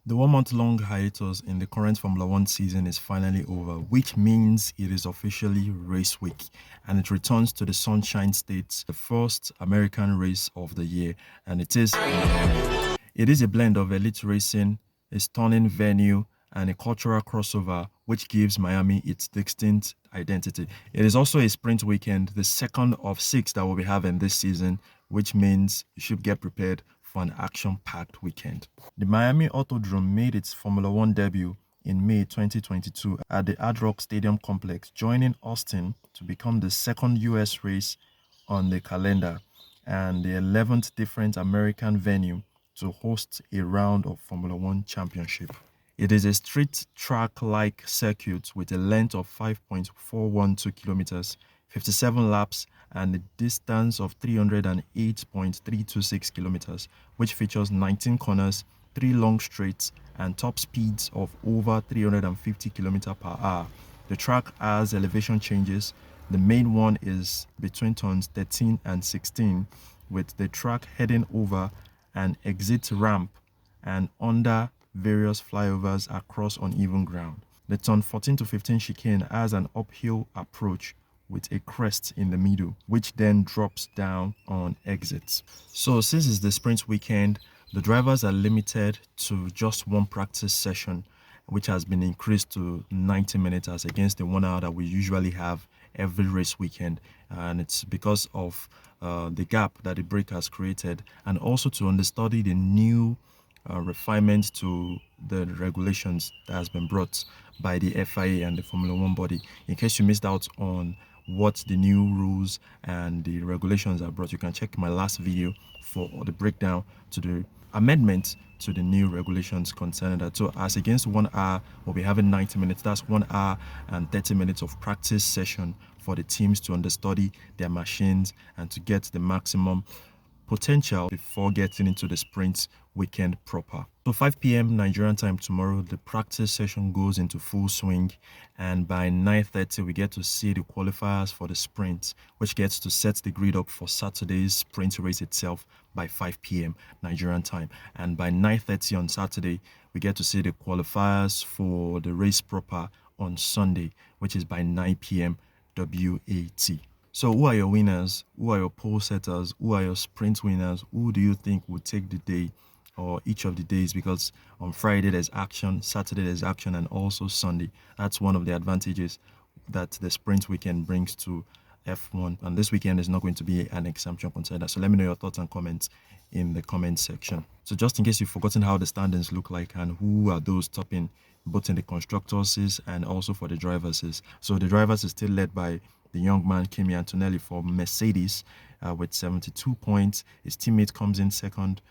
The 1 month long hiatus in the current Formula One season is finally over, which means it is officially race week and it returns to the Sunshine State, the first American race of the year, and it is in Miami. It is a blend of elite racing, a stunning venue, and a cultural crossover which gives Miami its distinct identity. It is also a sprint weekend, the second of six that we'll be having this season, which means you should get prepared for an action-packed weekend. The Miami Autodrome made its Formula One debut in May 2022 at the Hard Rock Stadium complex, joining Austin to become the second US race on the calendar and the 11th different American venue to host a round of Formula One championship. It is a street track-like circuit with a length of 5.412 kilometers, 57 laps, and a distance of 308.326 kilometers, which features 19 corners, 3 long straights, and top speeds of over 350 kilometers per hour. The track has elevation changes. The main one is between turns 13 and 16, with the track heading over an exit ramp and under various flyovers across uneven ground. The turn 14 to 15 chicane has an uphill approach with a crest in the middle, which then drops down on exits. So, since it's the sprint weekend, the drivers are limited to just one practice session, which has been increased to 90 minutes as against the 1 hour that we usually have every race weekend. And it's because of the gap that the break has created, and also to understudy the new refinements to the regulations that has been brought by the FIA and the Formula One body. In case you missed out on what the new rules and the regulations are brought, you can check my last video for the breakdown to the amendment to the new regulations concerning that. So as against 1 hour, we'll be having 90 minutes. That's 1 hour and 30 minutes of practice session for the teams to understudy their machines and to get the maximum potential before getting into the sprint weekend proper. So 5 p.m. Nigerian time tomorrow, the practice session goes into full swing, and by 9:30 we get to see the qualifiers for the sprint, which gets to set the grid up for Saturday's sprint race itself by 5 p.m. Nigerian time. And by 9:30 on Saturday, we get to see the qualifiers for the race proper on Sunday, which is by 9 p.m. WAT. So who are your winners? Who are your pole setters? Who are your sprint winners? Who do you think will take the day or each of the days? Because on Friday there's action, Saturday there's action, and also Sunday. That's one of the advantages that the sprint weekend brings to F1. And this weekend is not going to be an exemption concerning that. So let me know your thoughts and comments in the comment section. So just in case you've forgotten how the standings look like and who are those topping both in the constructors and also for the drivers. So the drivers is still led by the young man Kimi Antonelli for Mercedes with 72 points. His teammate comes in second,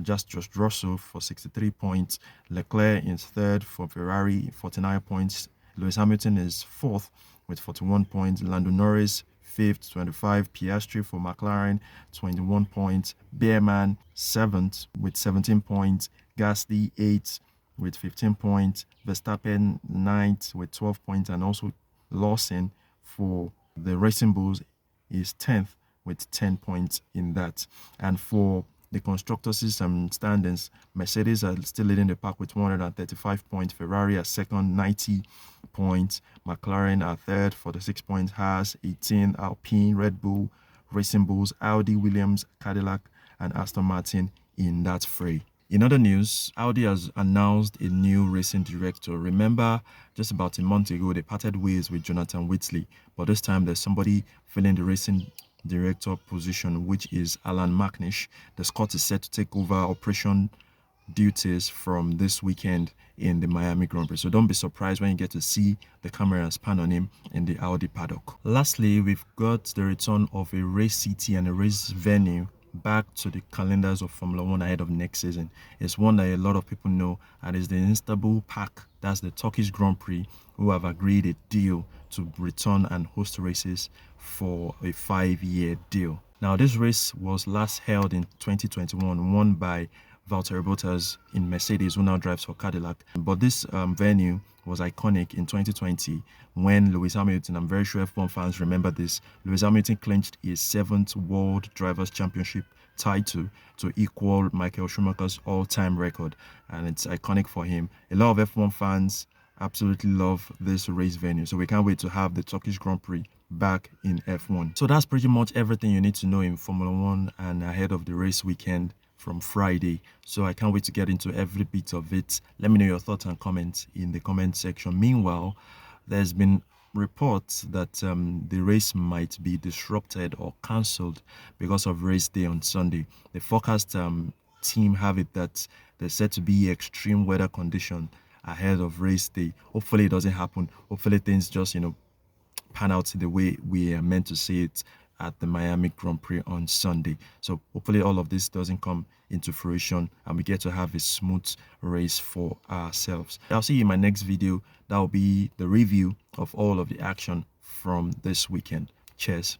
just Russell for 63 points. Leclerc is third for Ferrari, 49 points. Lewis Hamilton is fourth with 41 points. Lando Norris fifth, 25. Piastri for McLaren, 21 points. Bearman seventh with 17 points. Gasly eighth with 15 points. Verstappen ninth with 12 points, and also Lawson for the Racing Bulls is 10th with 10 points in that. And for the constructors' standings, Mercedes are still leading the pack with 135 points. Ferrari are second, 90 points. McLaren are third, 46 points. Haas, 18. Alpine, Red Bull, Racing Bulls, Audi, Williams, Cadillac, and Aston Martin in that fray. In other news, Audi has announced a new racing director. Remember, just about a month ago, they parted ways with Jonathan Whitley, but this time there's somebody filling the racing director position, which is Alan McNish. The Scot is set to take over operation duties from this weekend in the Miami Grand Prix. So don't be surprised when you get to see the cameras pan on him in the Audi paddock. Lastly, we've got the return of a race city and a race venue back to the calendars of Formula One ahead of next season. It's one that a lot of people know, and it's the Istanbul Park. That's the Turkish Grand Prix, who have agreed a deal to return and host races for a 5-year deal. Now, this race was last held in 2021, won by Valtteri Bottas in Mercedes, who now drives for Cadillac. But this venue was iconic in 2020 when Lewis Hamilton, I'm very sure F1 fans remember this, Lewis Hamilton clinched his 7th World Drivers' Championship title to equal Michael Schumacher's all-time record, and it's iconic for him. A lot of F1 fans absolutely love this race venue, so we can't wait to have the Turkish Grand Prix back in F1. So that's pretty much everything you need to know in Formula One and ahead of the race weekend from Friday. So I can't wait to get into every bit of it. Let me know your thoughts and comments in the comment section. Meanwhile, there's been reports that the race might be disrupted or cancelled because of race day on Sunday. The forecast team have it that there's said to be extreme weather condition ahead of race day. Hopefully it doesn't happen. Hopefully things just pan out the way we are meant to see it at the Miami Grand Prix on Sunday. So hopefully all of this doesn't come into fruition and we get to have a smooth race for ourselves. I'll see you in my next video. That will be the review of all of the action from this weekend. Cheers.